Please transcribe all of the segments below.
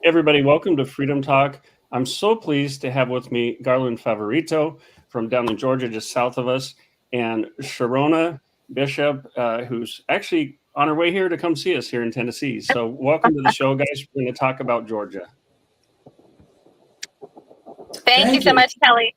Everybody, welcome to Freedom Talk. I'm so pleased to have with me Garland Favorito from down in Georgia, just south of us, and Sherronna Bishop, who's actually on her way here to come see us here in Tennessee. So welcome to the show, guys. We're going to talk about Georgia. Thank you so much, Kelly.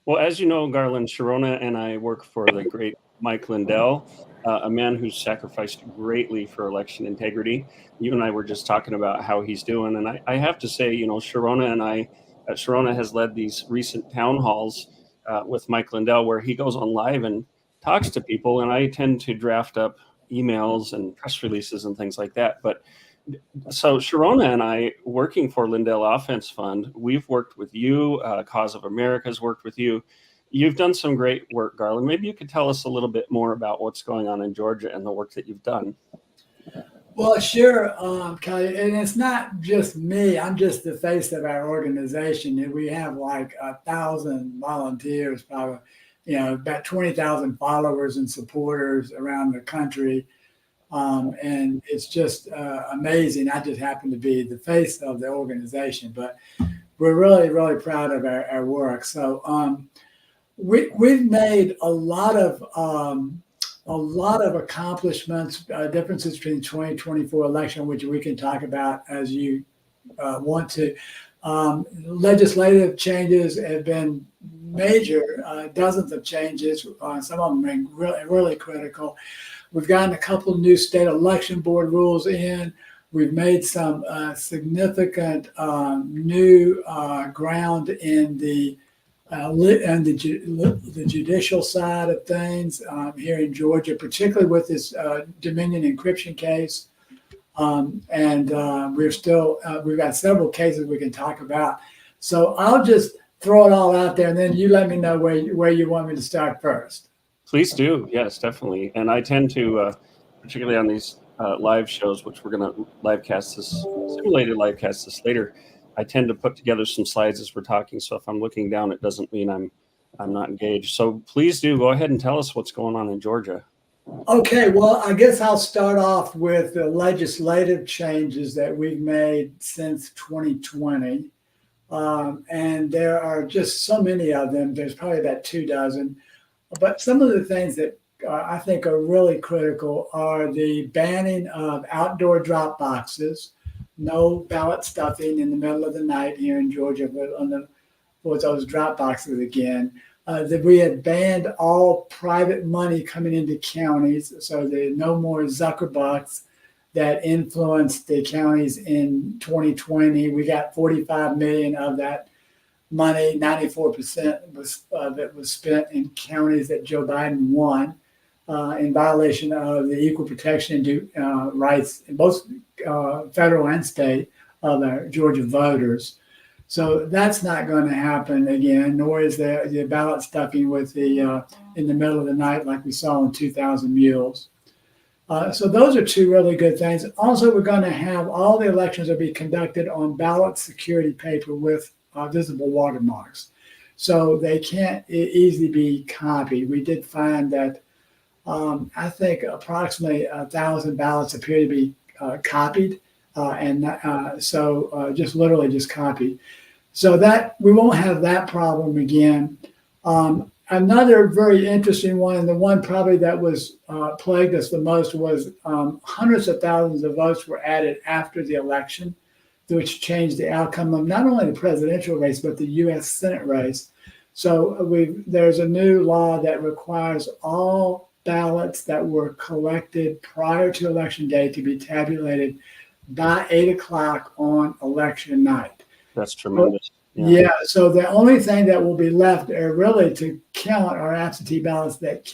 Well, as you know, Garland, Sherronna and I work for the great Mike Lindell, a man who's sacrificed greatly for election integrity. You and I were just talking about how he's doing. And I have to say, you know, Sherronna has led these recent town halls with Mike Lindell where he goes on live and talks to people. And I tend to draft up emails and press releases and things like that. But so Sherronna and I, working for Lindell Offense Fund, we've worked with you. Cause of America's worked with you. You've done some great work, Garland. Maybe you could tell us a little bit more about what's going on in Georgia and the work that you've done. Well, sure, Kelly, and it's not just me. I'm just the face of our organization, and we have like 1,000 volunteers, probably, about 20,000 followers and supporters around the country. And it's just amazing. I just happen to be the face of the organization, but we're really, really proud of our work. So we've made a lot of accomplishments, differences between the 2024 election, which we can talk about as you want to. Legislative changes have been major, dozens of changes. Some of them have been really, really critical. We've gotten a couple of new state election board rules in. We've made some significant new ground in the judicial side of things here in Georgia, particularly with this Dominion encryption case. We've got several cases we can talk about. So I'll just throw it all out there, and then you let me know where you want me to start first. Please do. Yes, definitely. And I tend to, particularly on these live shows, which we're going to simulated live cast this later, I tend to put together some slides as we're talking. So if I'm looking down, it doesn't mean I'm not engaged. So please do go ahead and tell us what's going on in Georgia. Okay, well, I guess I'll start off with the legislative changes that we've made since 2020. And there are just so many of them. There's probably about 24. But some of the things that I think are really critical are the banning of outdoor drop boxes, no ballot stuffing in the middle of the night here in Georgia for those drop boxes again. That we had banned all private money coming into counties, so there are no more Zuckerbucks that influenced the counties in 2020. We got 45 million of that money. 94% that was spent in counties that Joe Biden won in violation of the equal protection rights in both federal and state of our Georgia voters. So that's not going to happen again, nor is there the ballot stuffing with the in the middle of the night like we saw in 2,000 Mules. So those are two really good things. Also, we're going to have all the elections will be conducted on ballot security paper with visible watermarks. So they can't easily be copied. We did find that I think approximately 1,000 ballots appear to be copied. Just literally just copied. So that we won't have that problem again. Another very interesting one, and the one probably that was plagued us the most, was hundreds of thousands of votes were added after the election, which changed the outcome of not only the presidential race, but the U.S. Senate race. So there's a new law that requires all ballots that were collected prior to election day to be tabulated by 8 o'clock on election night. That's tremendous. Yeah. So the only thing that will be left are really to count our absentee ballots that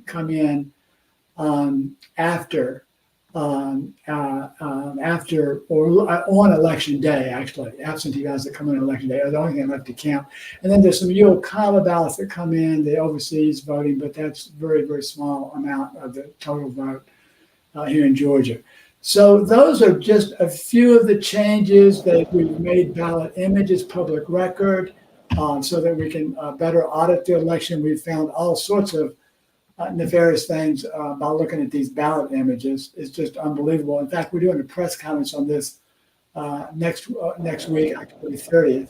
come in after after or on election day, actually. Absentee ballots that come in on election day are the only thing left to count. And then there's some Kava ballots that come in, the overseas voting, but that's very, very small amount of the total vote here in Georgia. So those are just a few of the changes that we've made ballot images public record so that we can better audit the election. We've found all sorts of nefarious things by looking at these ballot images. It's just unbelievable. In fact, we're doing a press conference on this next week, October 30th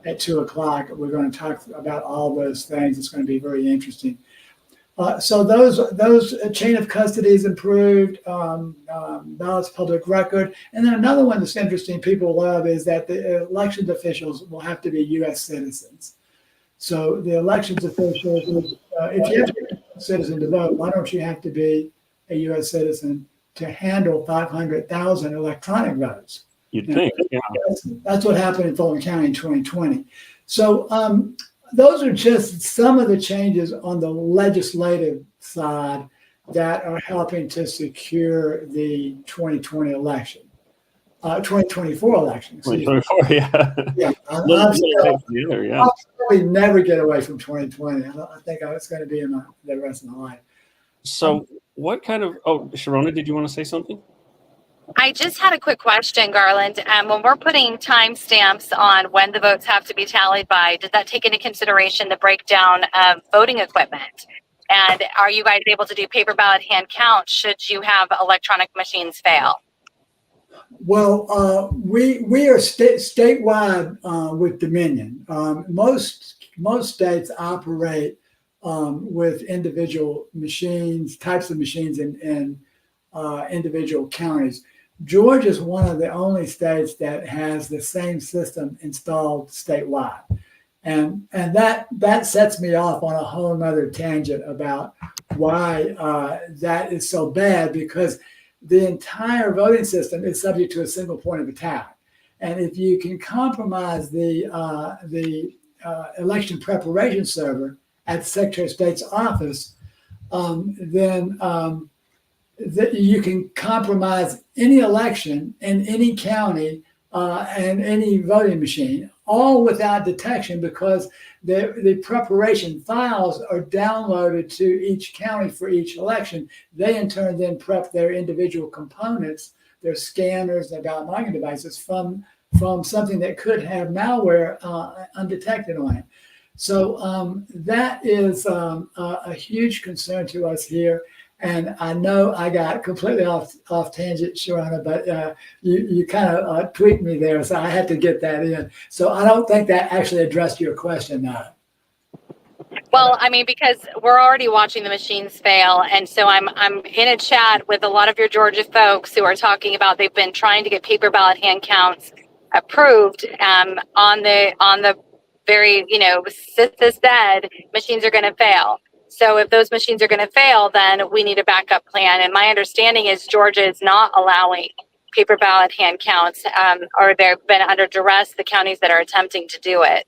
at 2:00. We're going to talk about all those things. It's going to be very interesting. So those chain of custody is improved, ballots public record. And then another one that's interesting, people love, is that the elections officials will have to be U.S. citizens. So the elections officials, if you have to be a citizen to vote, why don't you have to be a U.S. citizen to handle 500,000 electronic votes? You'd think, yeah. That's what happened in Fulton County in 2020. So those are just some of the changes on the legislative side that are helping to secure the 2020 election, 2024 election. 2024, yeah. Yeah, I'll probably never get away from 2020. I think it's going to be in the rest of my life. So what kind of, Sherronna, did you want to say something? I just had a quick question, Garland. When we're putting timestamps on when the votes have to be tallied by, does that take into consideration the breakdown of voting equipment? And are you guys able to do paper ballot hand count should you have electronic machines fail? Well, we are statewide with Dominion. Most states operate with individual machines, types of machines in individual counties. Georgia is one of the only states that has the same system installed statewide. And that sets me off on a whole nother tangent about why that is so bad, because the entire voting system is subject to a single point of attack. And if you can compromise the election preparation server at the Secretary of State's office, then that you can compromise any election in any county and any voting machine, all without detection, because the preparation files are downloaded to each county for each election. They in turn then prep their individual components, their scanners, their ballot marking devices from something that could have malware undetected on it. So that is a huge concern to us here. And I know I got completely off tangent, Sherronna, but you kind of tweaked me there, so I had to get that in. So I don't think that actually addressed your question now. Well, I mean, because we're already watching the machines fail, and so I'm in a chat with a lot of your Georgia folks who are talking about they've been trying to get paper ballot hand counts approved on the very, this said machines are going to fail. So if those machines are going to fail, then we need a backup plan. And my understanding is Georgia is not allowing paper ballot hand counts, or they've been under duress, the counties that are attempting to do it.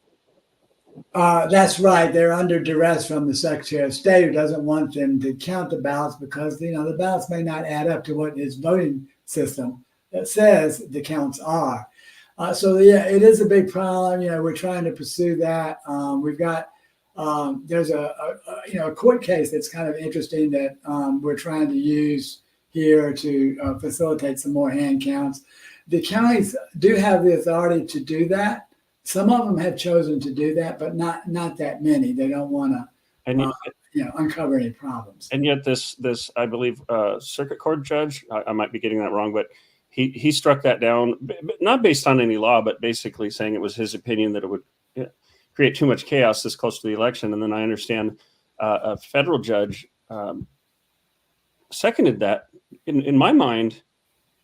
That's right. They're under duress from the Secretary of State, who doesn't want them to count the ballots because, the ballots may not add up to what his voting system says the counts are. So, yeah, it is a big problem. We're trying to pursue that. We've got there's a court case that's kind of interesting that we're trying to use here to facilitate some more hand counts. The counties do have the authority to do that. Some of them have chosen to do that, but not that many. They don't want to uncover any problems. And yet this I believe circuit court judge, I might be getting that wrong, but he struck that down, not based on any law, but basically saying it was his opinion that it would create too much chaos this close to the election. And then I understand a federal judge seconded that. In my mind,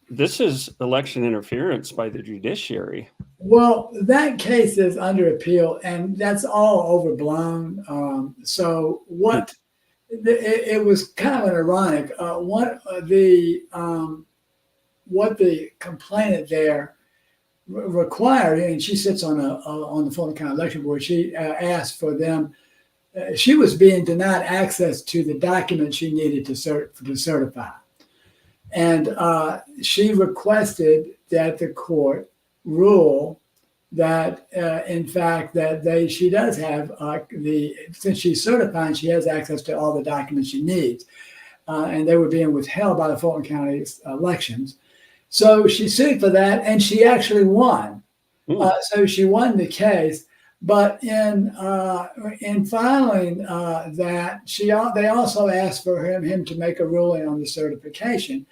this is election interference by the judiciary. Well, that case is under appeal, and that's all overblown. So what it was kind of ironic. What the complainant there required, and she sits on the Fulton County Election Board. She asked for them. She was being denied access to the documents she needed to certify, And she requested that the court rule that, in fact, that she does have since she's certifying, she has access to all the documents she needs. And they were being withheld by the Fulton County elections. So she sued for that, and she actually won. So she won the case. But in filing that, they also asked for him to make a ruling on the certification.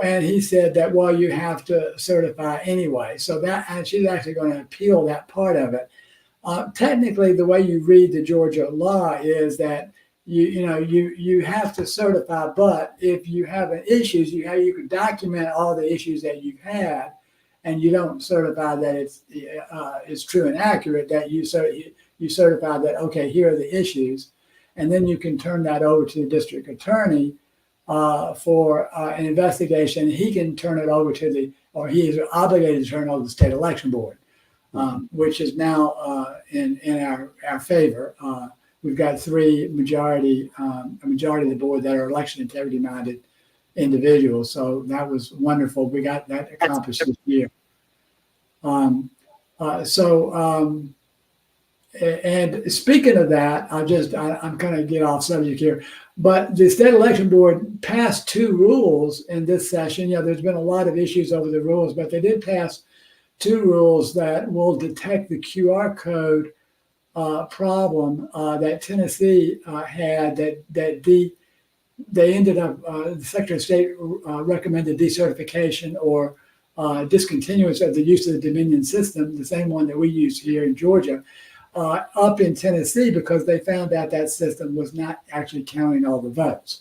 And he said that, well, you have to certify anyway. So and she's actually going to appeal that part of it. Technically, the way you read the Georgia law is that you have to certify, but if you have issues, you can document all the issues that you've had, and you don't certify that it's true and accurate. That you certify that, okay, here are the issues, and then you can turn that over to the district attorney for an investigation. He can turn it over or he is obligated to turn it over to the state election board, which is now in our favor. We've got a majority of the board that are election integrity minded individuals. So that was wonderful. We got that accomplished this year. And speaking of that, I'm kind of get off subject here, but the state election board passed 2 rules in this session. There's been a lot of issues over the rules, but they did pass 2 rules that will detect the QR code problem that Tennessee had. They ended up, the Secretary of State recommended decertification or discontinuance of the use of the Dominion system, the same one that we use here in Georgia, up in Tennessee, because they found out that system was not actually counting all the votes.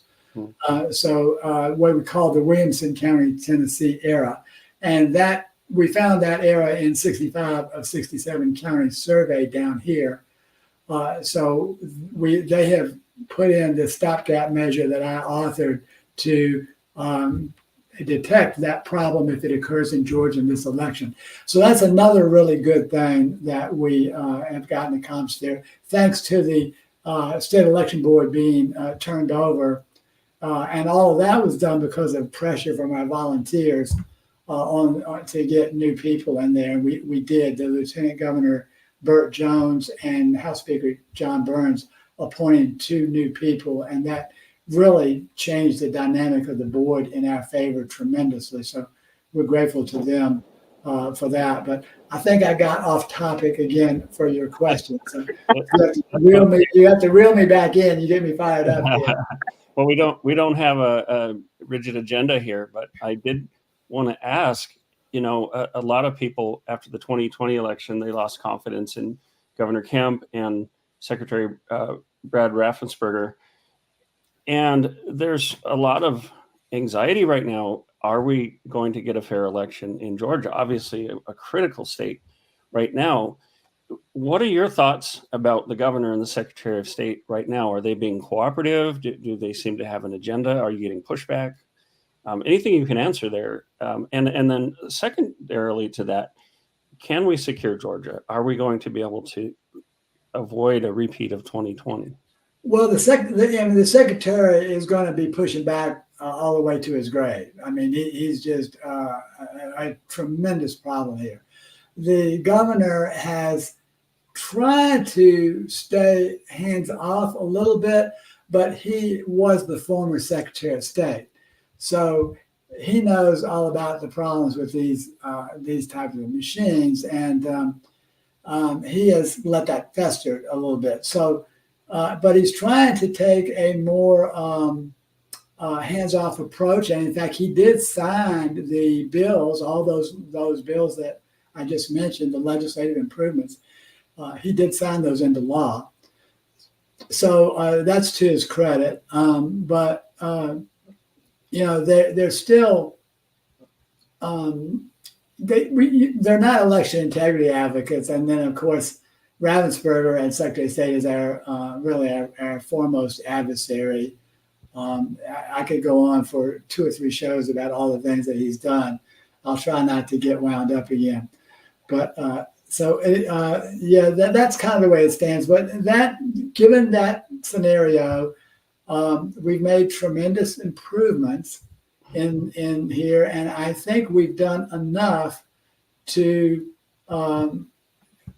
So what we call the Williamson County, Tennessee era. And that we found that era in 65 of 67 counties surveyed down here. So they have put in the stopgap measure that I authored to detect that problem if it occurs in Georgia in this election. So that's another really good thing that we have gotten accomplished there, thanks to the state election board being turned over. And all of that was done because of pressure from our volunteers to get new people in there. And we did. The Lieutenant Governor Burt Jones and House Speaker John Burns appointed 2 new people, and that really changed the dynamic of the board in our favor tremendously. So we're grateful to them for that. But I think I got off topic again for your question. So you have to reel me back in. You get me fired up here. Well, we don't have a rigid agenda here, but I did want to ask, a lot of people after the 2020 election, they lost confidence in Governor Kemp and Secretary Brad Raffensperger. And there's a lot of anxiety right now. Are we going to get a fair election in Georgia? Obviously, a critical state right now. What are your thoughts about the governor and the Secretary of State right now? Are they being cooperative? Do they seem to have an agenda? Are you getting pushback? Anything you can answer there. And then secondarily to that, can we secure Georgia? Are we going to be able to avoid a repeat of 2020? Well, the secretary is going to be pushing back all the way to his grave. I mean, he's just a tremendous problem here. The governor has tried to stay hands off a little bit, but he was the former Secretary of State. So he knows all about the problems with these types of machines, and he has let that fester a little bit. So, but he's trying to take a more hands-off approach, and in fact, he did sign the bills, all those bills that I just mentioned, the legislative improvements. He did sign those into law. So that's to his credit. But they're still they're not election integrity advocates. And then of course, Ravensburger and Secretary of State is our foremost adversary. I could go on for 2 or 3 shows about all the things that he's done. I'll try not to get wound up again. But that's kind of the way it stands. But given that scenario, we've made tremendous improvements in here, and I think we've done enough to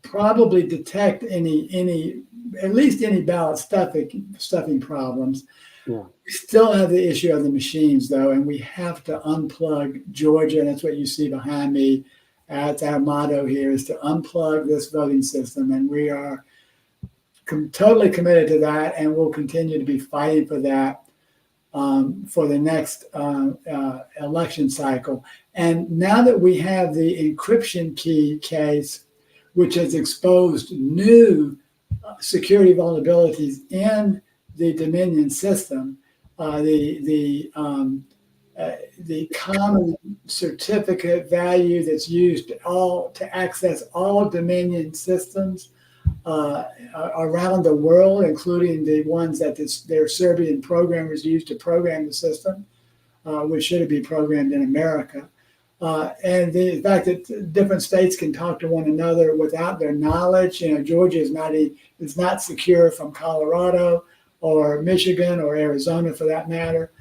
probably detect any at least any ballot stuffing problems. Yeah. We still have the issue of the machines, though, and we have to unplug Georgia, and that's what you see behind me. That's our motto here, is to unplug this voting system, and we are totally committed to that, and we'll continue to be fighting for that for the next election cycle. And now that we have the encryption key case, which has exposed new security vulnerabilities in the Dominion system, the common certificate value that's used to access all Dominion systems around the world, including the ones that their Serbian programmers use to program the system, which should be programmed in America. And the fact that different states can talk to one another without their knowledge. Georgia is not secure from Colorado or Michigan or Arizona, for that matter.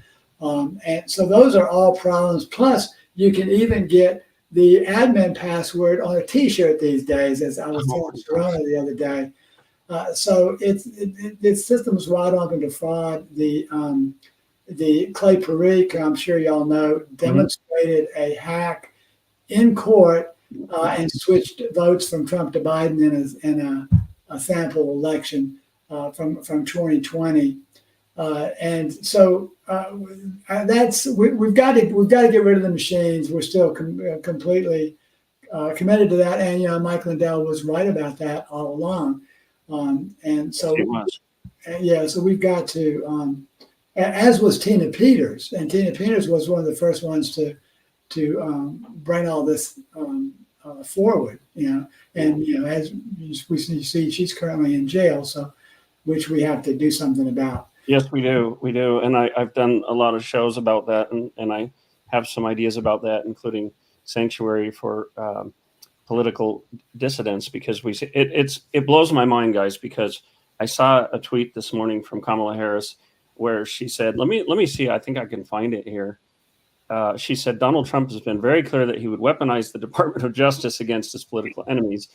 And so those are all problems. Plus, you can even get the admin password on a T-shirt these days, as I was telling Sherronna the other day. So it's systems wide open to fraud. The Clay Parikh, I'm sure y'all know, demonstrated a hack in court and switched votes from Trump to Biden in a sample election from 2020. And so we've got to get rid of the machines. We're still completely committed to that. And Mike Lindell was right about that all along. And so it was. So we've got to. As was Tina Peters, and Tina Peters was one of the first ones to bring all this forward, and as we see, she's currently in jail, so which we have to do something about. Yes, we do, and I've done a lot of shows about that, and I have some ideas about that, including sanctuary for political dissidents, because we see it blows my mind, guys, because I saw a tweet this morning from Kamala Harris where she said, let me see, I think I can find it here. She said, Donald Trump has been very clear that he would weaponize the Department of Justice against his political enemies.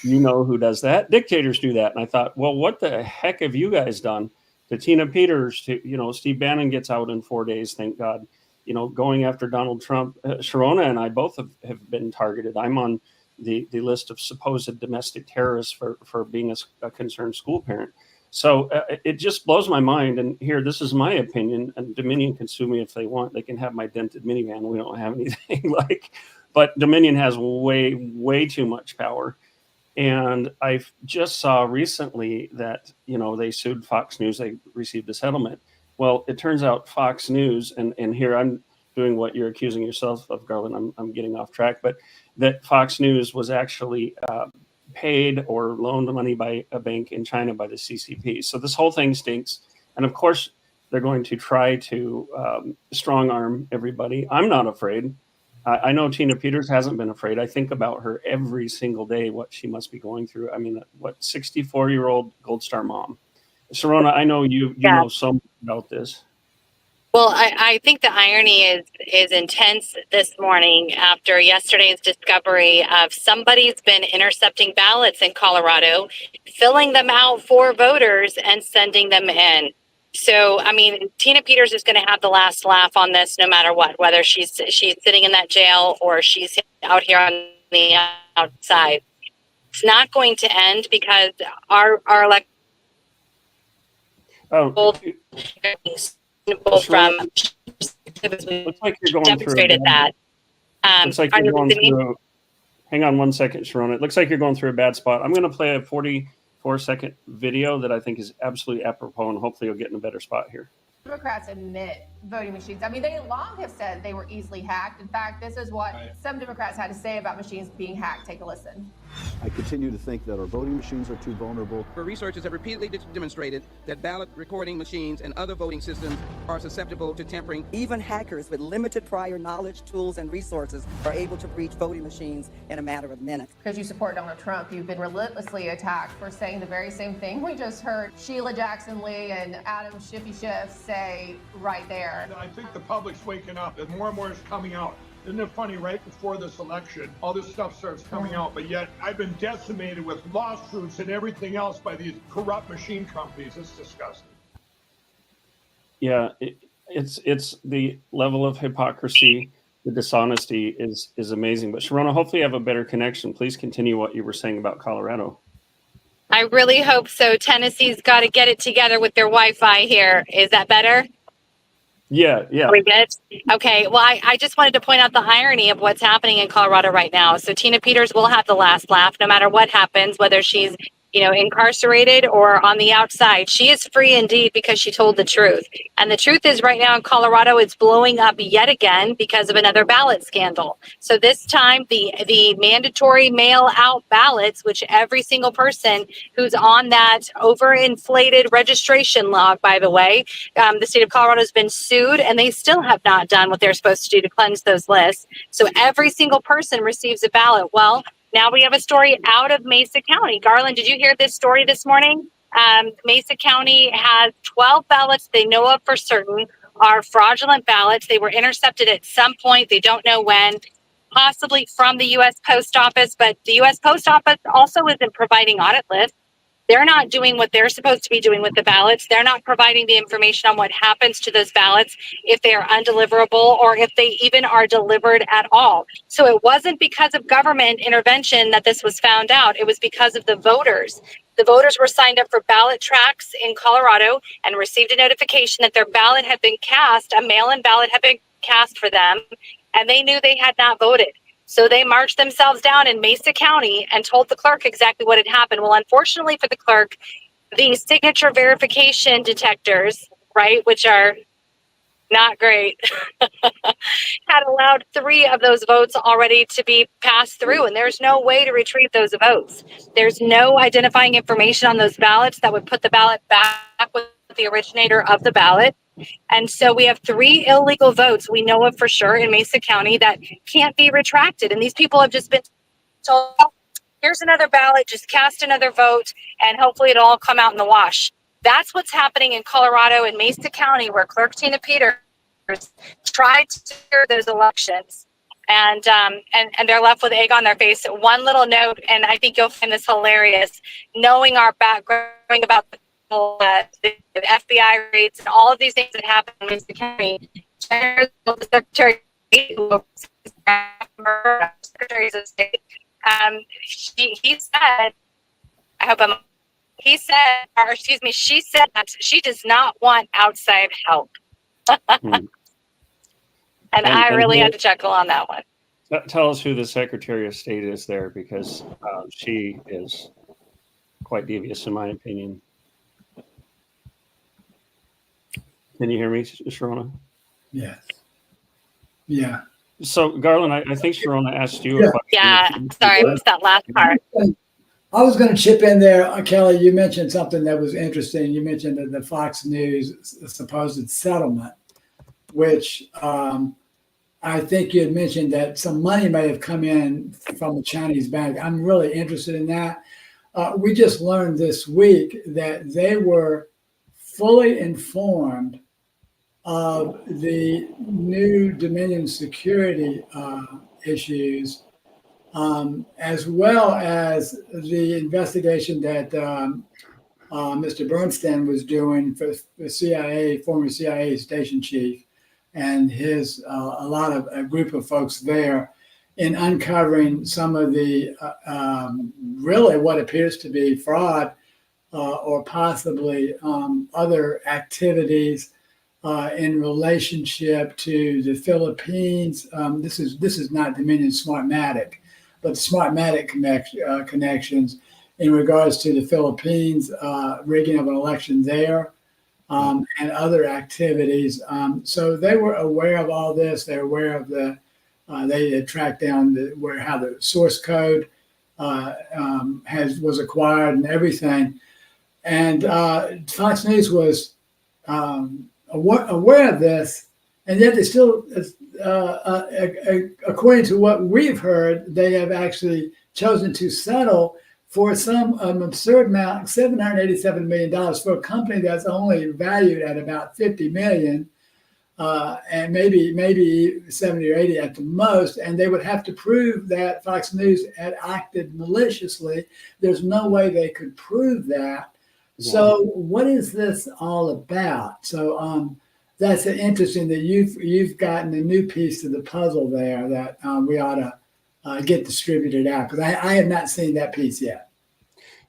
You know who does that? Dictators do that. And I thought, well, what the heck have you guys done to Tina Peters? To Steve Bannon gets out in 4 days, thank God. Going after Donald Trump. Sherronna and I both have been targeted. I'm on the list of supposed domestic terrorists for being a concerned school parent. So it just blows my mind. And here, this is my opinion. And Dominion can sue me if they want. They can have my dented minivan. We don't have anything but Dominion has way, way too much power. And I just saw recently that, they sued Fox News. They received a settlement. Well, it turns out Fox News, and here I'm doing what you're accusing yourself of, Garland. I'm getting off track, but that Fox News was actually paid or loaned money by a bank in China by the CCP. So this whole thing stinks. And of course, they're going to try to strong arm everybody. I'm not afraid. I know Tina Peters hasn't been afraid. I think about her every single day, what she must be going through. I mean, 64-year-old Gold Star mom. Sherronna, I know you know so much about this. Well, I think the irony is intense this morning after yesterday's discovery of somebody's been intercepting ballots in Colorado, filling them out for voters and sending them in. So, I mean, Tina Peters is going to have the last laugh on this no matter what, whether she's sitting in that jail or she's out here on the outside. It's not going to end because our election from looks like you're going demonstrated through that. Looks like you're going through. Hang on one second, Sherronna. It looks like you're going through a bad spot. I'm going to play a 44-second video that I think is absolutely apropos, and hopefully you'll get in a better spot here. Democrats admit voting machines. I mean, they long have said they were easily hacked. In fact, this is what some Democrats had to say about machines being hacked. Take a listen. I continue to think that our voting machines are too vulnerable. Researchers have repeatedly demonstrated that ballot recording machines and other voting systems are susceptible to tampering. Even hackers with limited prior knowledge, tools, and resources are able to breach voting machines in a matter of minutes. Because you support Donald Trump, you've been relentlessly attacked for saying the very same thing we just heard Sheila Jackson Lee and Adam Schiff say say right there. I think the public's waking up and more is coming out. Isn't it funny, right before this election, all this stuff starts coming out, but yet I've been decimated with lawsuits and everything else by these corrupt machine companies. It's disgusting. Yeah, it's the level of hypocrisy, the dishonesty is amazing. But Sherronna, hopefully you have a better connection. Please continue what you were saying about Colorado. I really hope so. Tennessee's got to get it together with their Wi-Fi here. Is that better? Yeah. Are we good? Okay. Well, I just wanted to point out the irony of what's happening in Colorado right now. So Tina Peters will have the last laugh no matter what happens, whether she's, incarcerated or on the outside. She is free indeed because she told the truth. And the truth is right now in Colorado, it's blowing up yet again because of another ballot scandal. So this time the mandatory mail out ballots, which every single person who's on that overinflated registration log, by the way, the state of Colorado has been sued and they still have not done what they're supposed to do to cleanse those lists. So every single person receives a ballot. Well, now we have a story out of Mesa County. Garland, did you hear this story this morning? Mesa County has 12 ballots they know of for certain are fraudulent ballots. They were intercepted at some point. They don't know when, possibly from the U.S. Post Office, but the U.S. Post Office also isn't providing audit lists. They're not doing what they're supposed to be doing with the ballots. They're not providing the information on what happens to those ballots if they are undeliverable or if they even are delivered at all. So it wasn't because of government intervention that this was found out. It was because of the voters. The voters were signed up for ballot tracks in Colorado and received a notification that their ballot had been cast, a mail-in ballot had been cast for them, and they knew they had not voted. So they marched themselves down in Mesa County and told the clerk exactly what had happened. Well, unfortunately for the clerk, the signature verification detectors, right, which are not great, had allowed 3 of those votes already to be passed through. And there's no way to retrieve those votes. There's no identifying information on those ballots that would put the ballot back with the originator of the ballot. And so we have 3 illegal votes we know of for sure in Mesa County that can't be retracted. And these people have just been told, here's another ballot, just cast another vote, and hopefully it'll all come out in the wash. That's what's happening in Colorado and Mesa County, where Clerk Tina Peters tried to steer those elections. And they're left with egg on their face. One little note, and I think you'll find this hilarious, knowing our background about the FBI raids and all of these things that happen in Mesa County. The Secretary of State, he said, she said that she does not want outside help. And I really had to chuckle on that one. Tell us who the Secretary of State is there, because she is quite devious, in my opinion. Can you hear me, Sherronna? Yes. Yeah. So, Garland, I think Sherronna asked you a question. Yeah, sorry, I missed that last part. I was going to chip in there. Kelly, you mentioned something that was interesting. You mentioned the Fox News supposed settlement, which I think you had mentioned that some money may have come in from a Chinese bank. I'm really interested in that. We just learned this week that they were fully informed of the new Dominion security issues, as well as the investigation that Mr. Bernstein was doing for the CIA, former CIA station chief, and his a group of folks there, in uncovering some of the really what appears to be fraud or possibly other activities in relationship to the Philippines. This is not Dominion Smartmatic, but Smartmatic connections in regards to the Philippines, rigging of an election there, and other activities. So they were aware of all this. They're aware of they had tracked down how the source code was acquired and everything. And Fox News was aware of this, and yet they still, according to what we've heard, they have actually chosen to settle for an absurd amount, $787 million for a company that's only valued at about 50 million, and maybe 70 or 80 at the most, and they would have to prove that Fox News had acted maliciously. There's no way they could prove that. Yeah. So what is this all about? So that's interesting that you've gotten a new piece to the puzzle there that we ought to get distributed out, because I have not seen that piece yet.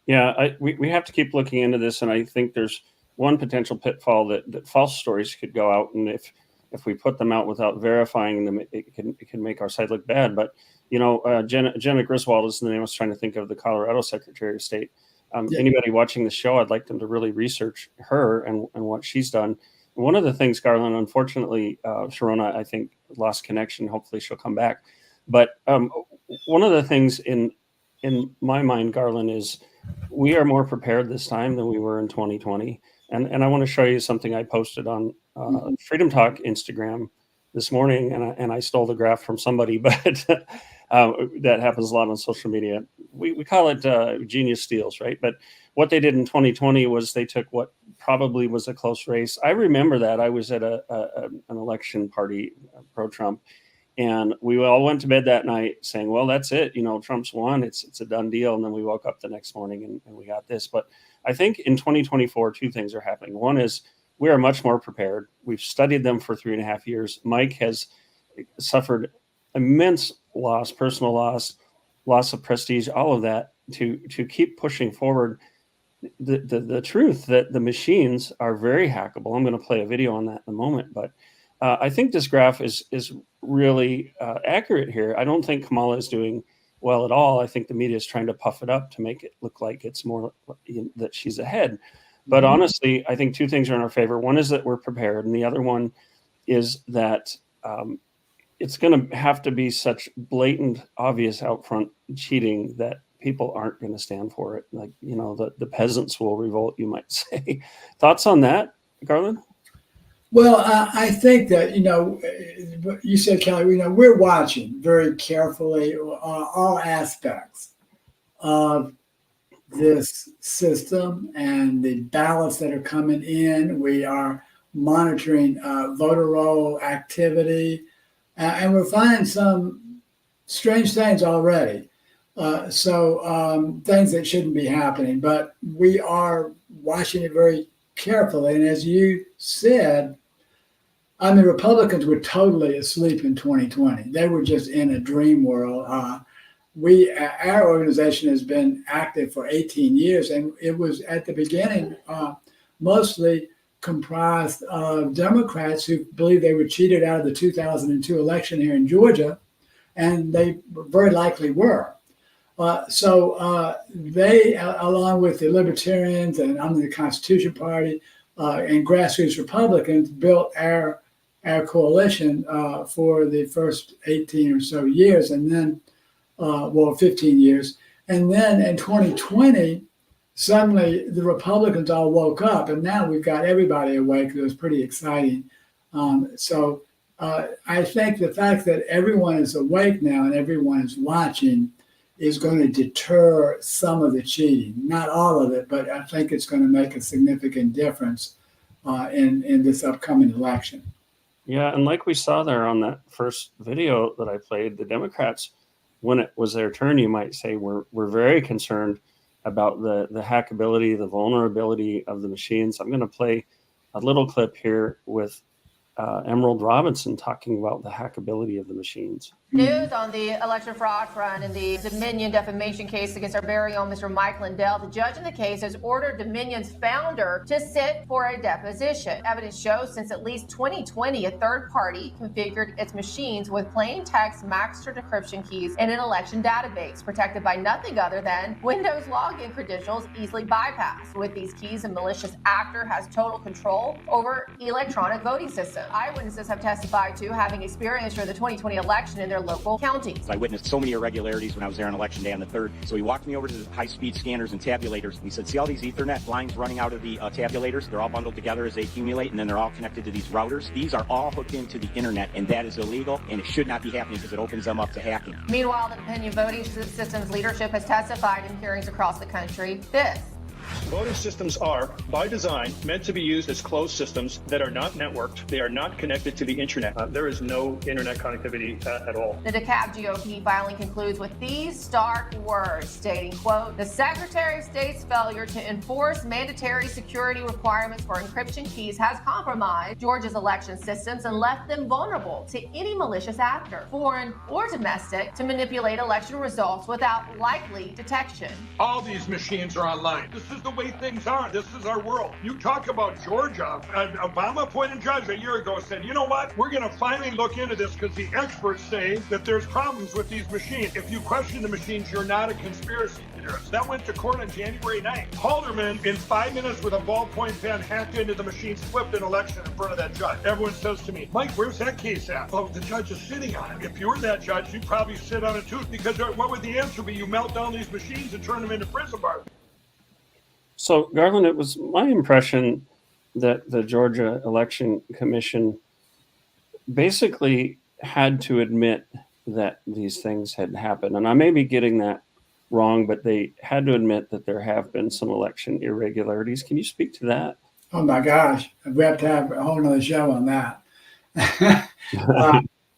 Yeah, we have to keep looking into this, and I think there's one potential pitfall that false stories could go out, and if we put them out without verifying them, it can make our side look bad. But Jenna Griswold is the name I was trying to think of, the Colorado Secretary of State. Yeah. Anybody watching the show, I'd like them to really research her and what she's done. One of the things, Garland, unfortunately, Sherronna, I think, lost connection. Hopefully she'll come back. But one of the things in my mind, Garland, is we are more prepared this time than we were in 2020. And I want to show you something I posted on FreedomTalk Instagram this morning, and I stole the graph from somebody, but that happens a lot on social media. We call it genius steals, right? But what they did in 2020 was they took what probably was a close race. I remember that. I was at an election party, pro-Trump, and we all went to bed that night saying, well, that's it. Trump's won. It's a done deal. And then we woke up the next morning and we got this. But I think in 2024, two things are happening. One is we are much more prepared. We've studied them for 3.5 years. Mike has suffered immense loss, personal loss of prestige, all of that to keep pushing forward the truth that the machines are very hackable. I'm going to play a video on that in a moment, but I think this graph is really accurate here. I don't think Kamala is doing well at all. I think the media is trying to puff it up to make it look like it's more that she's ahead. But honestly, I think two things are in our favor. One is that we're prepared, and the other one is that it's going to have to be such blatant, obvious, out front cheating that people aren't going to stand for it. Like, the peasants will revolt, you might say. Thoughts on that, Garland? Well, I think that, you said, Kelly, we're watching very carefully all aspects of this system and the ballots that are coming in. We are monitoring voter roll activity, and we're finding some strange things already. So things that shouldn't be happening, but we are watching it very carefully. And as you said, Republicans were totally asleep in 2020. They were just in a dream world. Our organization has been active for 18 years, and it was at the beginning mostly comprised of Democrats who believed they were cheated out of the 2002 election here in Georgia, and they very likely were. So they, along with the Libertarians and under the Constitution Party and grassroots Republicans, built our coalition for the first 18 or so years, and then, 15 years. And then in 2020, suddenly the Republicans all woke up, and now we've got everybody awake. It was pretty exciting. So I think the fact that everyone is awake now and everyone is watching is going to deter some of the cheating. Not all of it, but I think it's going to make a significant difference in this upcoming election. Yeah, and like we saw there on that first video that I played, the Democrats, when it was their turn, you might say, were very concerned about the hackability, the vulnerability of the machines. I'm going to play a little clip here with Emerald Robinson talking about the hackability of the machines. News on the election fraud front in the Dominion defamation case against our very own Mr. Mike Lindell. The judge in the case has ordered Dominion's founder to sit for a deposition. Evidence shows since at least 2020, a third party configured its machines with plain text master decryption keys in an election database protected by nothing other than Windows login credentials easily bypassed. With these keys, a malicious actor has total control over electronic voting systems. Eyewitnesses have testified to having experienced during the 2020 election in their local counties. I witnessed so many irregularities when I was there on election day on the 3rd. So he walked me over to the high-speed scanners and tabulators. He said, see all these Ethernet lines running out of the tabulators? They're all bundled together as they accumulate, and then they're all connected to these routers. These are all hooked into the internet, and that is illegal, and it should not be happening because it opens them up to hacking. Meanwhile, the Opinion Voting Systems leadership has testified in hearings across the country. This. Voting systems are, by design, meant to be used as closed systems that are not networked. They are not connected to the internet. There is no internet connectivity at all. The DeKalb GOP filing concludes with these stark words stating, quote, the Secretary of State's failure to enforce mandatory security requirements for encryption keys has compromised Georgia's election systems and left them vulnerable to any malicious actor, foreign or domestic, to manipulate election results without likely detection. All these machines are online. This is the way things are. This is our world. You talk about Georgia. An Obama-appointed judge a year ago said, you know what? We're going to finally look into this because the experts say that there's problems with these machines. If you question the machines, you're not a conspiracy theorist. That went to court on January 9th. Halderman, in 5 minutes with a ballpoint pen, hacked into the machines, flipped an election in front of that judge. Everyone says to me, Mike, where's that case at? Oh, the judge is sitting on it. If you were that judge, you'd probably sit on it too, because what would the answer be? You melt down these machines and turn them into prison bars. So, Garland, it was my impression that the Georgia Election Commission basically had to admit that these things had happened. And I may be getting that wrong, but they had to admit that there have been some election irregularities. Can you speak to that? Oh my gosh, we have to have a whole nother show on that.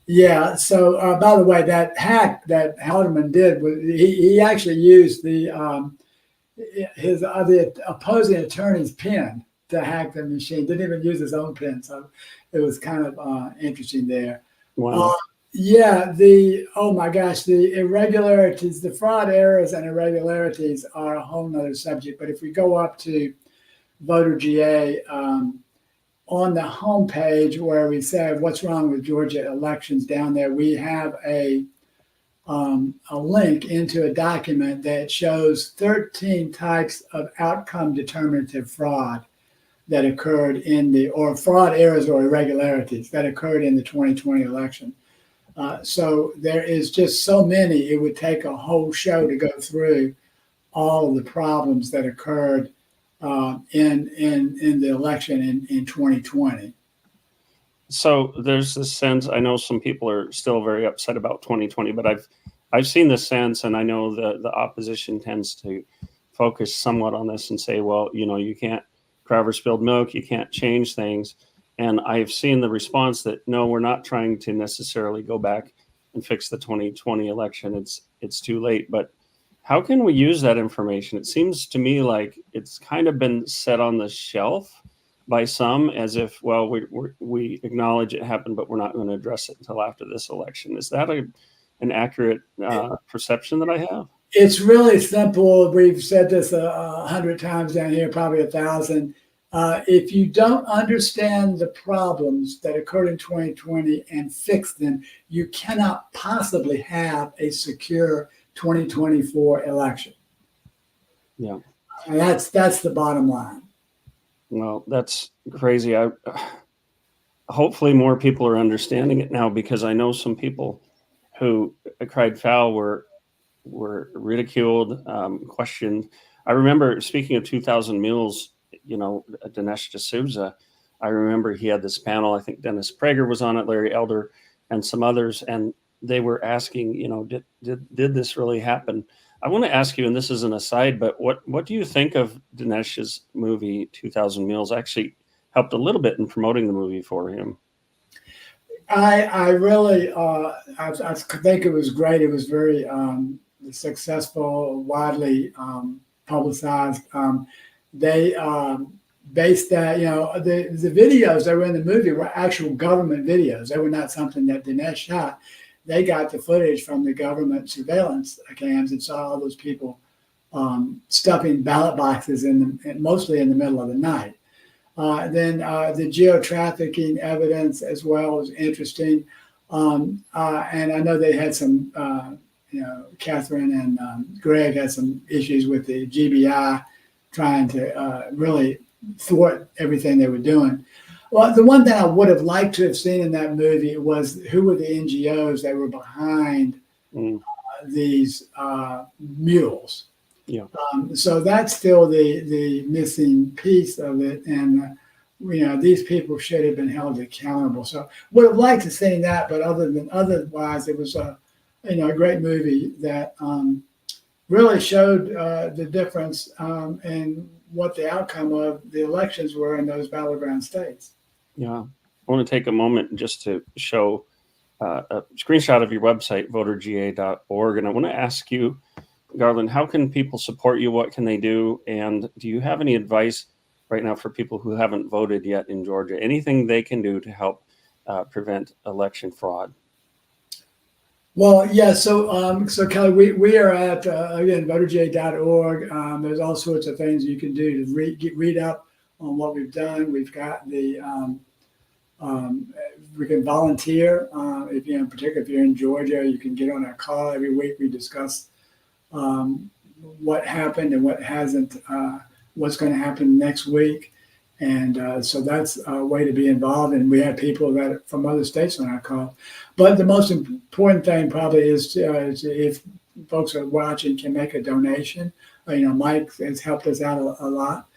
Yeah. So, by the way, that hack that Haldeman did, he actually used the opposing attorney's pen to hack the machine. Didn't even use his own pen, so it was kind of interesting there. Wow. Yeah. Oh my gosh, the irregularities, the fraud errors and irregularities are a whole nother subject. But if we go up to Voter GA on the homepage where we say what's wrong with Georgia elections, down there we have a link into a document that shows 13 types of outcome determinative fraud that occurred or fraud errors or irregularities that occurred in the 2020 election. So there is just so many, it would take a whole show to go through all of the problems that occurred in the election in 2020. So there's this sense, I know some people are still very upset about 2020, but I've seen this sense, and I know the opposition tends to focus somewhat on this and say, well, you can't cry over spilled milk, you can't change things. And I've seen the response that, no, we're not trying to necessarily go back and fix the 2020 election. It's too late. But how can we use that information? It seems to me like it's kind of been set on the shelf by some as if, well, we acknowledge it happened, but we're not going to address it until after this election. Is that an accurate perception that I have? It's really simple. We've said this 100 times down here, probably 1,000. If you don't understand the problems that occurred in 2020 and fix them, you cannot possibly have a secure 2024 election. Yeah. And that's the bottom line. Well, that's crazy. Hopefully more people are understanding it now, because I know some people who cried foul were ridiculed, questioned. I remember, speaking of 2,000 Mules, Dinesh D'Souza, I remember he had this panel. I think Dennis Prager was on it, Larry Elder, and some others, and they were asking, did this really happen? I want to ask you, and this is an aside, but what do you think of Dinesh's movie 2,000 Mules? Actually helped a little bit in promoting the movie for him. I really I think it was great. It was very successful, widely publicized. They based that, the videos that were in the movie were actual government videos. They were not something that Dinesh shot. They got the footage from the government surveillance cams and saw all those people stuffing ballot boxes mostly in the middle of the night. Then the geo-trafficking evidence as well was interesting. And I know they had some, Catherine and Greg had some issues with the GBI trying to really thwart everything they were doing. Well, the one thing I would have liked to have seen in that movie was who were the NGOs that were behind these mules. Yeah. So that's still the missing piece of it, and these people should have been held accountable. So would have liked to see that, but otherwise, it was a great movie that really showed the difference in what the outcome of the elections were in those battleground states. Yeah. I want to take a moment just to show a screenshot of your website, voterga.org. And I want to ask you, Garland, how can people support you? What can they do? And do you have any advice right now for people who haven't voted yet in Georgia? Anything they can do to help prevent election fraud? Well, yeah. So Kelly, we are at again voterga.org. There's all sorts of things you can do to read up on what we've done. We've got the we can volunteer. If in particular if you're in Georgia, you can get on our call every week. We discuss what happened and what hasn't, what's going to happen next week. And so that's a way to be involved. And we have people that from other states on our call. But the most important thing probably is if folks are watching can make a donation. Mike has helped us out a lot.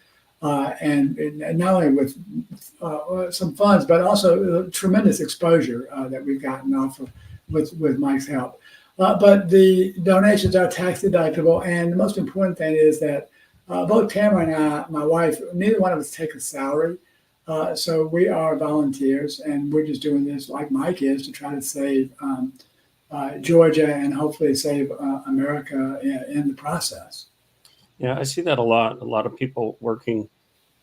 And not only with some funds, but also tremendous exposure that we've gotten off of with Mike's help. But the donations are tax deductible. And the most important thing is that both Tamara and I, my wife, neither one of us take a salary. So we are volunteers, and we're just doing this like Mike is to try to save Georgia and hopefully save America in the process. Yeah, I see that a lot. A lot of people working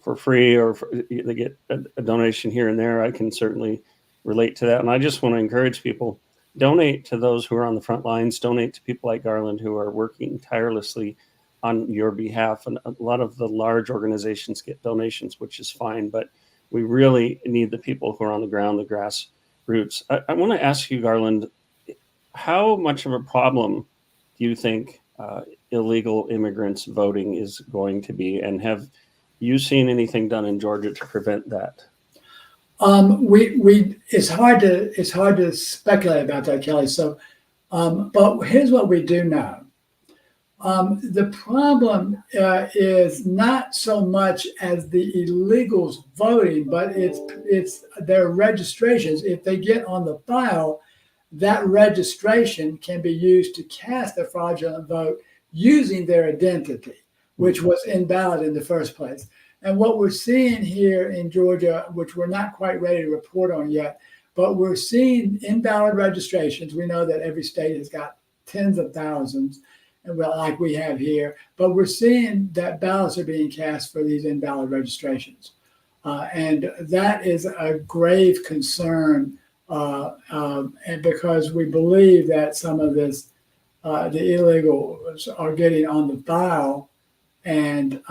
for free or they get a donation here and there. I can certainly relate to that. And I just want to encourage people, donate to those who are on the front lines, donate to people like Garland who are working tirelessly on your behalf. And a lot of the large organizations get donations, which is fine, but we really need the people who are on the ground, the grassroots. I want to ask you, Garland, how much of a problem do you think illegal immigrants voting is going to be? And have you seen anything done in Georgia to prevent that? It's hard to speculate about that, Kelly. So, but here's what we do know. The problem is not so much as the illegals voting, but it's their registrations. If they get on the file, that registration can be used to cast a fraudulent vote using their identity, which was invalid in the first place. And what we're seeing here in Georgia, which we're not quite ready to report on yet, but we're seeing invalid registrations. We know that every state has got tens of thousands, like we have here, but we're seeing that ballots are being cast for these invalid registrations. And that is a grave concern, and because we believe that some of this, the illegals are getting on the file and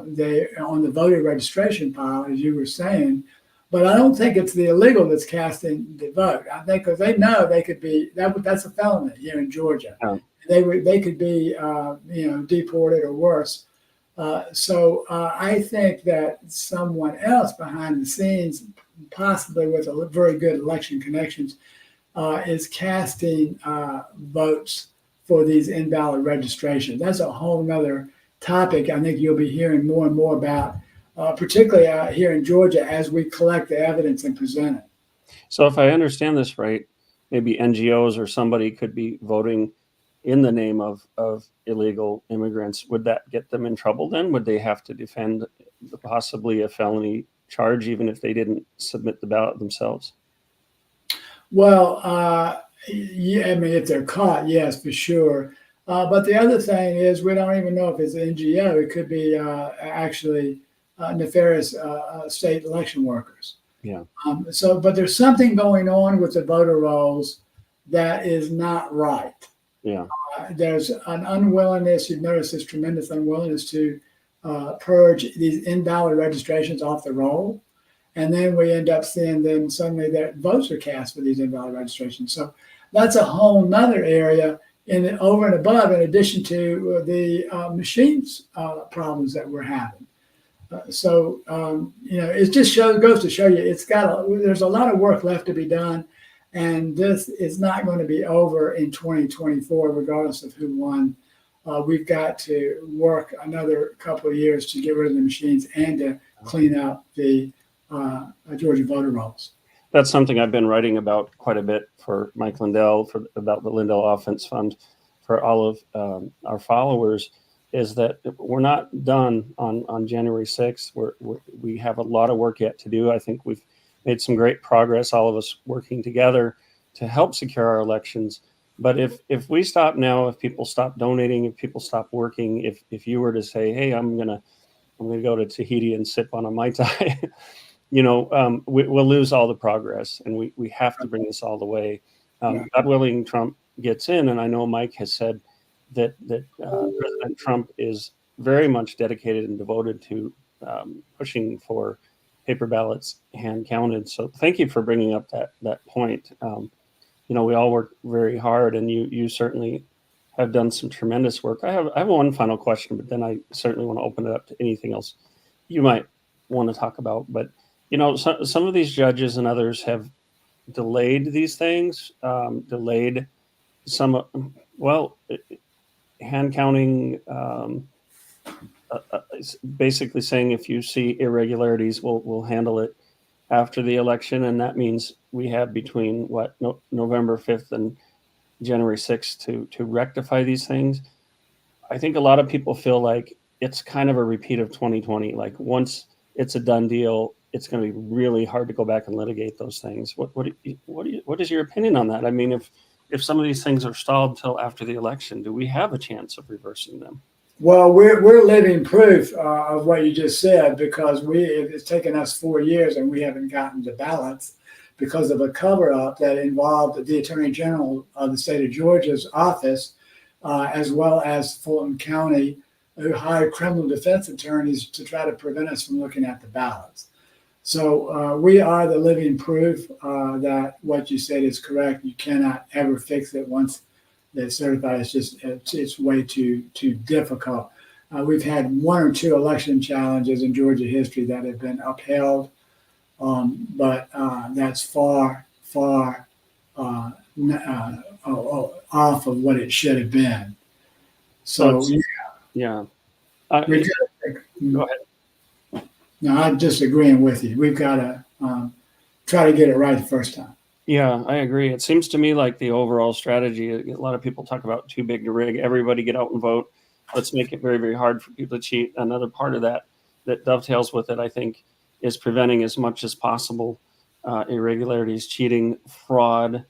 they on the voter registration file, as you were saying. But I don't think it's the illegal that's casting the vote. I think because they know they could be that's a felony here in Georgia. Oh. They could be deported or worse. So I think that someone else behind the scenes, possibly with a very good election connections, is casting votes for these invalid registrations. That's a whole nother topic I think you'll be hearing more and more about, particularly here in Georgia as we collect the evidence and present it. So if I understand this right, maybe NGOs or somebody could be voting in the name of illegal immigrants. Would that get them in trouble then? Would they have to defend possibly a felony charge even if they didn't submit the ballot themselves? Well, yeah, I mean, if they're caught, yes, for sure. But the other thing is we don't even know if it's an NGO. It could be actually nefarious state election workers. Yeah. But there's something going on with the voter rolls that is not right. Yeah. There's an unwillingness. You've noticed this tremendous unwillingness to purge these invalid registrations off the roll. And then we end up seeing then suddenly that votes are cast for these invalid registrations. So that's a whole nother area over and above, in addition to the machines problems that we're having. It just goes to show you there's a lot of work left to be done, and this is not going to be over in 2024, regardless of who won. We've got to work another couple of years to get rid of the machines and to clean up the Georgia voter rolls. That's something I've been writing about quite a bit for Mike Lindell, about the Lindell Offense Fund, for all of our followers, is that we're not done on January 6th. We have a lot of work yet to do. I think we've made some great progress, all of us working together to help secure our elections. But if we stop now, if people stop donating, if people stop working, if you were to say, hey, I'm gonna go to Tahiti and sip on a Mai Tai, we'll lose all the progress, and we have to bring this all the way. God willing, Trump gets in, and I know Mike has said that President Trump is very much dedicated and devoted to pushing for paper ballots hand counted. So thank you for bringing up that point. We all work very hard, and you certainly have done some tremendous work. I have one final question, but then I certainly want to open it up to anything else you might want to talk about. But some of these judges and others have delayed these things, delayed some, hand counting, basically saying if you see irregularities, we'll handle it after the election. And that means we have between November 5th and January 6th to rectify these things. I think a lot of people feel like it's kind of a repeat of 2020. Like once it's a done deal, it's going to be really hard to go back and litigate those things. What is your opinion on that? I mean, if some of these things are stalled till after the election, do we have a chance of reversing them? Well, we're living proof of what you just said, because it's taken us 4 years and we haven't gotten the ballots because of a cover-up that involved the Attorney General of the state of Georgia's office, as well as Fulton County, who hired criminal defense attorneys to try to prevent us from looking at the ballots. So we are the living proof that what you said is correct. You cannot ever fix it once they're certified. It's way too difficult. We've had 1 or 2 election challenges in Georgia history that have been upheld, but that's far off of what it should have been. So yeah. Go ahead. No, I'm just agreeing with you. We've got to try to get it right the first time. Yeah, I agree. It seems to me like the overall strategy, a lot of people talk about too big to rig. Everybody get out and vote. Let's make it very, very hard for people to cheat. Another part of that dovetails with it, I think, is preventing as much as possible irregularities, cheating, fraud.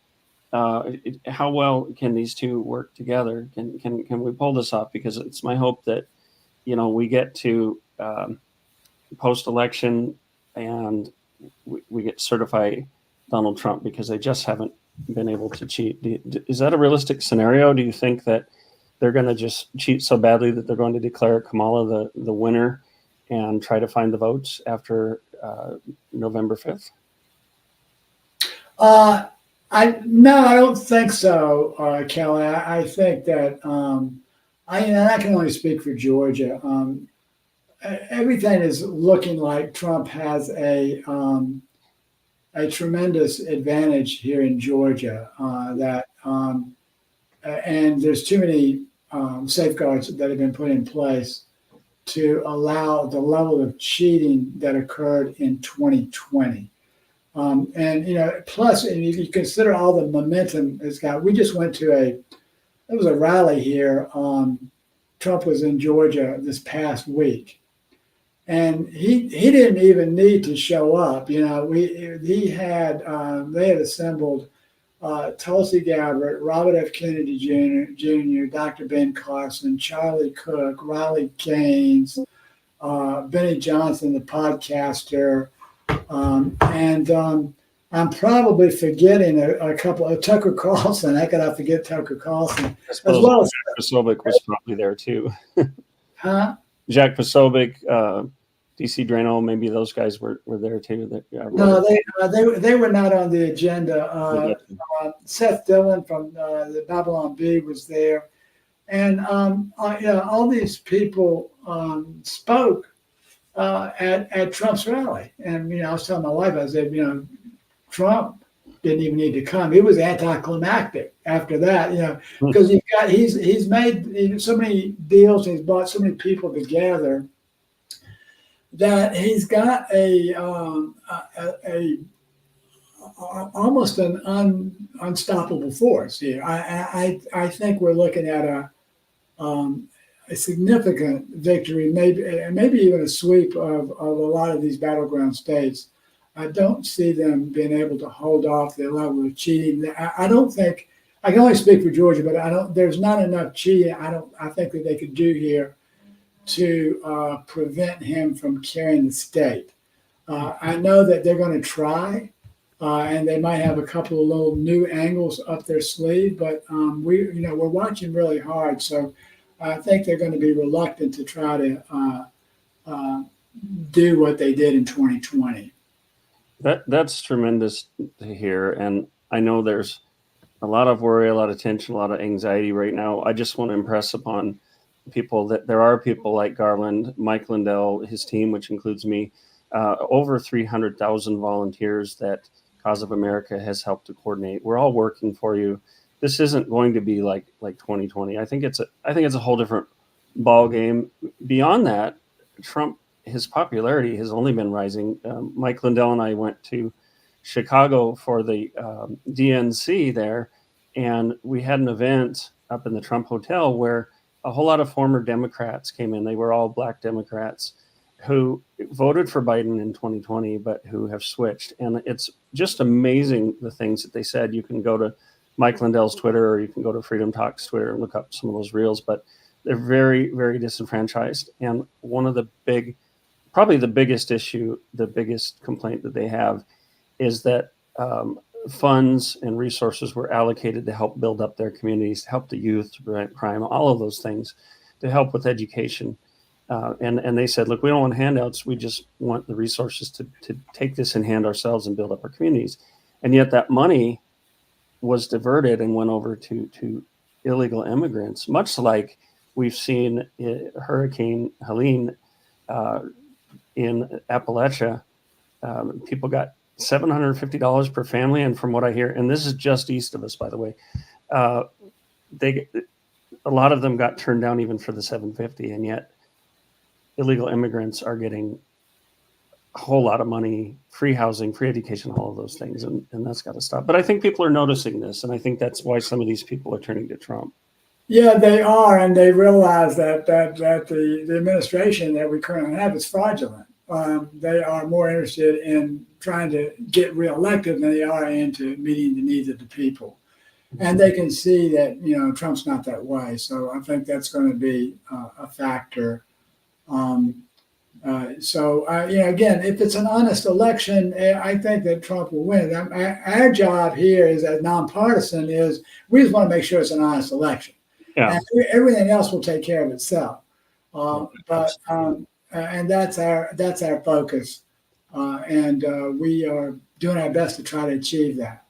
How well can these two work together? Can we pull this off? Because it's my hope that, we get to post-election and we get certified Donald Trump, because they just haven't been able to cheat. Is that a realistic scenario? Do you think that they're going to just cheat so badly that they're going to declare Kamala the winner and try to find the votes after November 5th? I don't think so, Kelly. I think that I can only speak for Georgia. Everything is looking like Trump has a tremendous advantage here in Georgia. And there's too many safeguards that have been put in place to allow the level of cheating that occurred in 2020. Plus, if you consider all the momentum it's got, we just went to there was a rally here. Trump was in Georgia this past week. And he didn't even need to show up. They had assembled Tulsi Gabbard, Robert F. Kennedy Jr., Dr. Ben Carson, Charlie Cook, Riley Gaines, Benny Johnson, the podcaster, and I'm probably forgetting a couple of Tucker Carlson. How could I forget Tucker Carlson? As well as Jack Posobiec was probably there too. Huh? Jack Posobiec, DC Drano, maybe those guys were there too. No, they were not on the agenda. Seth Dillon from the Babylon Bee was there, and all these people spoke at Trump's rally. And I was telling my wife, I said, Trump didn't even need to come. It was anticlimactic after that, because he's made so many deals, he's brought so many people together that he's got a almost an unstoppable force here. I think we're looking at a significant victory, maybe even a sweep of a lot of these battleground states. I don't see them being able to hold off the level of cheating. I don't think, I can only speak for Georgia, but there's not enough cheating I think that they could do here to prevent him from carrying the state. I know that they're going to try, and they might have a couple of little new angles up their sleeve, but we're watching really hard. So I think they're going to be reluctant to try to do what they did in 2020. That's tremendous to hear. And I know there's a lot of worry, a lot of tension, a lot of anxiety right now. I just want to impress upon people that there are people like Garland, Mike Lindell, his team, which includes me, over 300,000 volunteers that Cause of America has helped to coordinate. We're all working for you. This isn't going to be like 2020. I think it's a whole different ball game. Beyond that, Trump, his popularity has only been rising. Mike Lindell and I went to Chicago for the DNC there, and we had an event up in the Trump Hotel where a whole lot of former Democrats came in. They were all Black Democrats who voted for Biden in 2020, but who have switched. And it's just amazing the things that they said. You can go to Mike Lindell's Twitter, or you can go to FreedomTalk's Twitter and look up some of those reels, but they're very, very disenfranchised. And one of the probably the biggest issue, the biggest complaint that they have is that funds and resources were allocated to help build up their communities, to help the youth, to prevent crime, all of those things, to help with education. And they said, look, we don't want handouts. We just want the resources to take this in hand ourselves and build up our communities. And yet that money was diverted and went over to illegal immigrants, much like we've seen Hurricane Helene in Appalachia. People got $750 per family. And from what I hear, and this is just east of us, by the way, a lot of them got turned down even for the $750. And yet illegal immigrants are getting a whole lot of money, free housing, free education, all of those things. And that's got to stop. But I think people are noticing this. And I think that's why some of these people are turning to Trump. Yeah, they are. And they realize that the administration that we currently have is fraudulent. They are more interested in trying to get reelected than they are into meeting the needs of the people. And they can see that, Trump's not that way. So I think that's going to be a factor. Again, if it's an honest election, I think that Trump will win. Our job here is, as nonpartisan, is we just want to make sure it's an honest election. Yeah. And everything else will take care of itself. And that's our focus. We are doing our best to try to achieve that.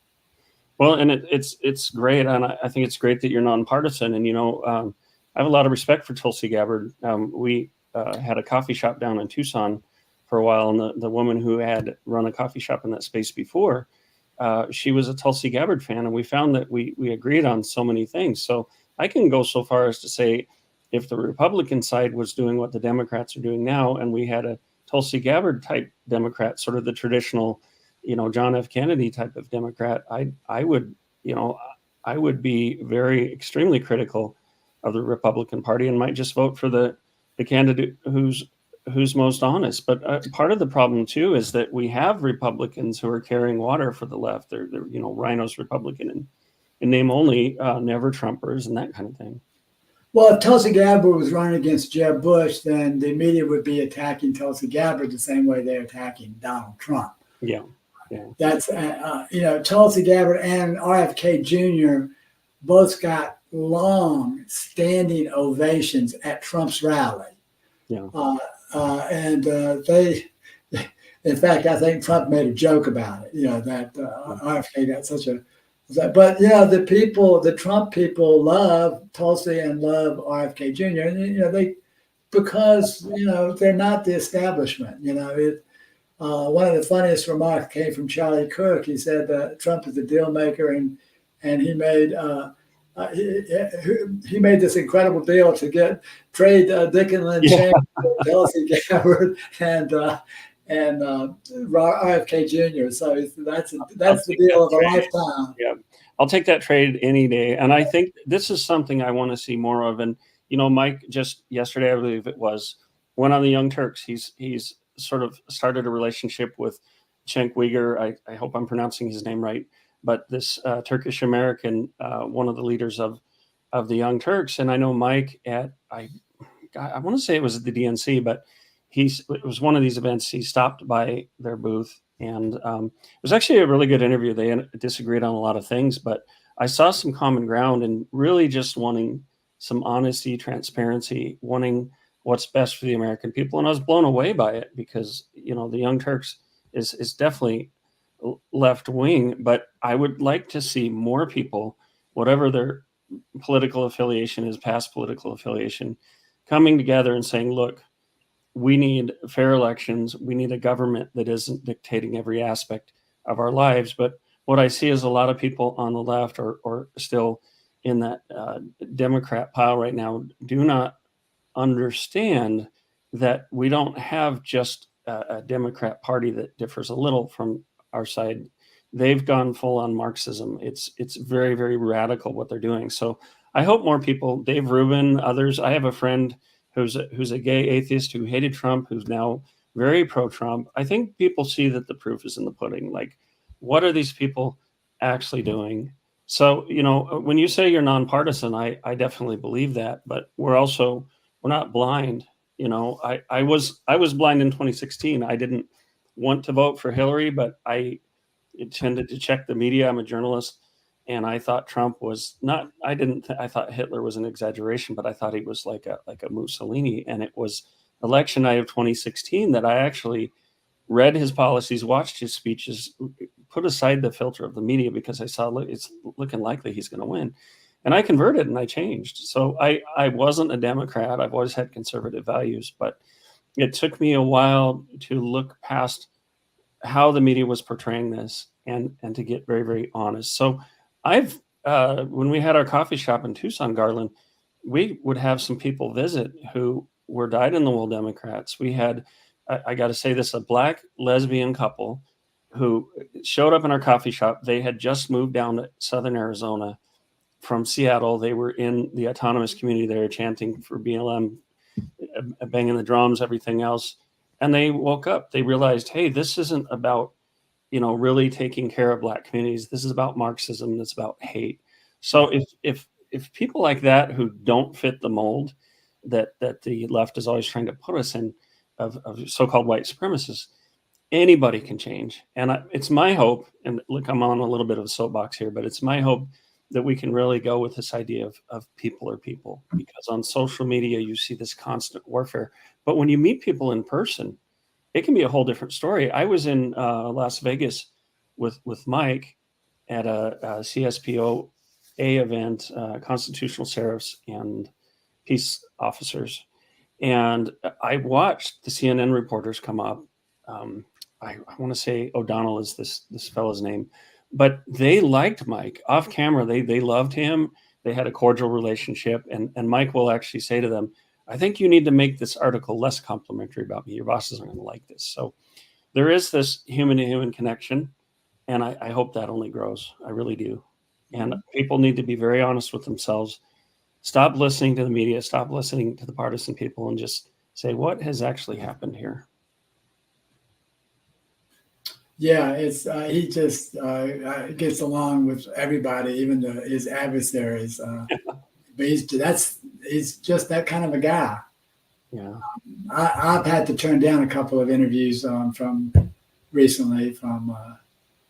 Well, and it's great. And I think it's great that you're nonpartisan. And, I have a lot of respect for Tulsi Gabbard. We had a coffee shop down in Tucson for a while. And the woman who had run a coffee shop in that space before, she was a Tulsi Gabbard fan. And we found that we agreed on so many things. So I can go so far as to say, if the Republican side was doing what the Democrats are doing now, and we had a Tulsi Gabbard type Democrat, sort of the traditional, John F. Kennedy type of Democrat, I would be extremely critical of the Republican Party and might just vote for the candidate who's most honest. But part of the problem too is that we have Republicans who are carrying water for the left. They're Rhinos Republican and in name only, never Trumpers and that kind of thing. Well, if Tulsi Gabbard was running against Jeb Bush, then the media would be attacking Tulsi Gabbard the same way they're attacking Donald Trump. Yeah. That's Tulsi Gabbard and RFK Jr. both got long standing ovations at Trump's rally. Yeah. They, in fact, I think Trump made a joke about it. That RFK got such a. But the Trump people love Tulsi and love RFK Jr. And because they're not the establishment. One of the funniest remarks came from Charlie Kirk. He said that Trump is a deal maker, and he made he made this incredible deal to trade Dick and Lynn Cheney, Tulsi Gabbard, and RFK Jr. So that's the deal of a lifetime. Yeah, I'll take that trade any day. And I think this is something I want to see more of. And Mike just yesterday, I believe it was, went on the Young Turks. He's sort of started a relationship with Cenk Uygur. I hope I'm pronouncing his name right, but this Turkish American, one of the leaders of the Young Turks. And I know Mike I want to say it was at the DNC, but it was one of these events. He stopped by their booth, and it was actually a really good interview. They disagreed on a lot of things, but I saw some common ground and really just wanting some honesty, transparency, wanting what's best for the American people. And I was blown away by it because, the Young Turks is definitely left wing, but I would like to see more people, whatever their political affiliation is, past political affiliation, coming together and saying, look, we need fair elections. We need a government that isn't dictating every aspect of our lives. But what I see is a lot of people on the left or still in that Democrat pile right now do not understand that we don't have just a Democrat Party that differs a little from our side. They've gone full on Marxism. It's very, very radical what they're doing. So I hope more people, Dave Rubin, others. I have a friend who's a gay atheist who hated Trump, who's now very pro-Trump. I think people see that the proof is in the pudding. Like, what are these people actually doing? So, when you say you're nonpartisan, I definitely believe that, but we're not blind. I was blind in 2016. I didn't want to vote for Hillary, but I tended to check the media. I'm a journalist. And I thought Trump was not. I thought Hitler was an exaggeration, but I thought he was like a Mussolini. And it was election night of 2016 that I actually read his policies, watched his speeches, put aside the filter of the media because I saw it's looking likely he's going to win. And I converted and I changed. So I wasn't a Democrat. I've always had conservative values, but it took me a while to look past how the media was portraying this and to get very, very honest. So when we had our coffee shop in Tucson, Garland, we would have some people visit who were dyed-in-the-wool Democrats. We had, I got to say this, a Black lesbian couple who showed up in our coffee shop. They had just moved down to Southern Arizona from Seattle. They were in the autonomous community. They were chanting for BLM, banging the drums, everything else. And they woke up. They realized, hey, this isn't about really taking care of Black communities. This is about Marxism. It's about hate. So if people like that who don't fit the mold that the left is always trying to put us in of so-called white supremacists, anybody can change. And it's my hope, and look, I'm on a little bit of a soapbox here, but it's my hope that we can really go with this idea of people are people, because on social media, you see this constant warfare. But when you meet people in person, it can be a whole different story. I was in Las Vegas with Mike at a CSPOA event, Constitutional Sheriffs and Peace Officers. And I watched the CNN reporters come up. I want to say O'Donnell is this fellow's name, but they liked Mike off camera. They loved him. They had a cordial relationship. And Mike will actually say to them, I think you need to make this article less complimentary about me. Your bosses aren't going to like this. So there is this human-to-human connection, and I hope that only grows. I really do. And people need to be very honest with themselves. Stop listening to the media. Stop listening to the partisan people, and just say, what has actually happened here? Yeah, he just gets along with everybody, even his adversaries. But he's just that kind of a guy. Yeah, I've had to turn down a couple of interviews from recently from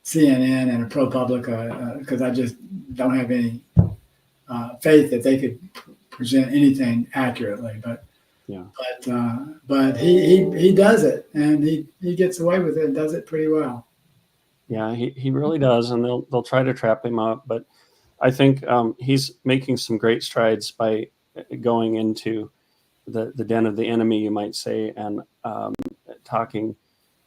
CNN and ProPublica because I just don't have any faith that they could present anything accurately. But yeah, but he does it, and he gets away with it and does it pretty well. Yeah, he really does, and they'll try to trap him up, but I think he's making some great strides by going into the den of the enemy, you might say, and talking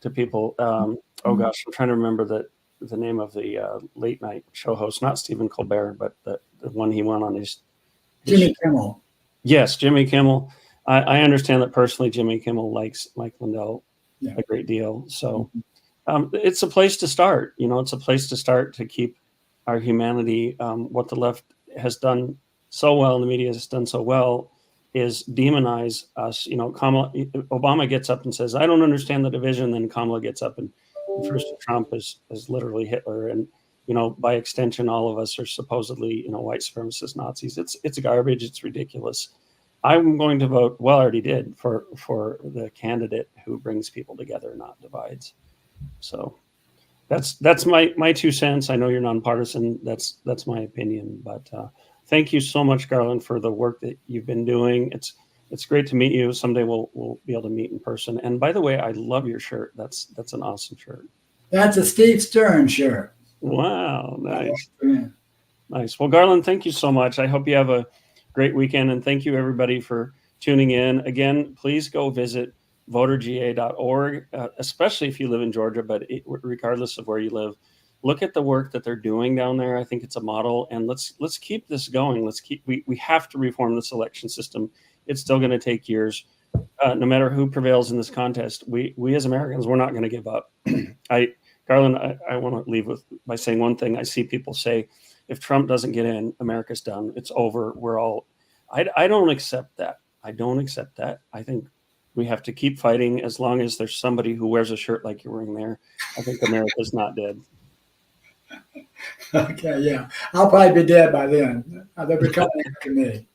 to people. Oh gosh, I'm trying to remember the name of the late night show host, not Stephen Colbert, but the one he went on his Jimmy Kimmel. Yes, Jimmy Kimmel. I understand that personally Jimmy Kimmel likes Mike Lindell a great deal. So it's a place to start. It's a place to start to keep our humanity. What the left has done so well, and the media has done so well, is demonize us. Obama gets up and says, "I don't understand the division." Then Kamala gets up and refers to Trump as literally Hitler, and by extension, all of us are supposedly white supremacist Nazis. It's garbage. It's ridiculous. I'm going to vote. Well, I already did for the candidate who brings people together, not divides. So that's my 2 cents. I know you're nonpartisan. That's my opinion. But thank you so much, Garland, for the work that you've been doing. It's great to meet you. Someday we'll be able to meet in person. And by the way, I love your shirt. That's an awesome shirt. That's a Steve Stern shirt. Wow, nice. Yeah. Nice. Well, Garland, thank you so much. I hope you have a great weekend, and thank you everybody for tuning in. Again, please go visit voterga.org, especially if you live in Georgia, but regardless of where you live, look at the work that they're doing down there. I think it's a model, and let's keep this going. We have to reform this election system. It's still going to take years. No matter who prevails in this contest, we as Americans, we're not going to give up. Garland, I want to leave by saying one thing. I see people say, if Trump doesn't get in, America's done. It's over. We're all. I don't accept that. I don't accept that. I think we have to keep fighting as long as there's somebody who wears a shirt like you're wearing there. I think America's not dead. Okay, yeah. I'll probably be dead by then. They'll be coming after me.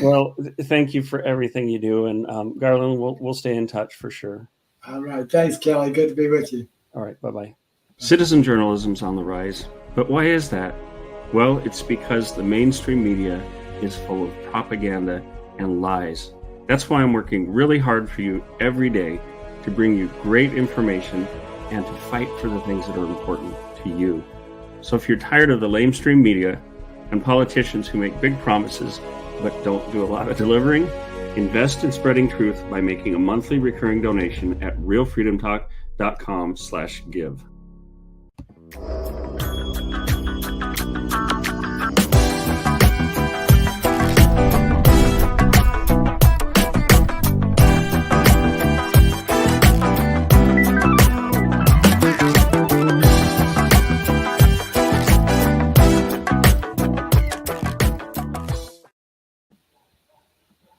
Well, thank you for everything you do. And Garland, we'll stay in touch for sure. All right. Thanks, Kelly. Good to be with you. All right. Bye-bye. Citizen journalism's on the rise. But why is that? Well, it's because the mainstream media is full of propaganda and lies. That's why I'm working really hard for you every day to bring you great information and to fight for the things that are important to you. So if you're tired of the lamestream media and politicians who make big promises but don't do a lot of delivering, invest in spreading truth by making a monthly recurring donation at realfreedomtalk.com/give.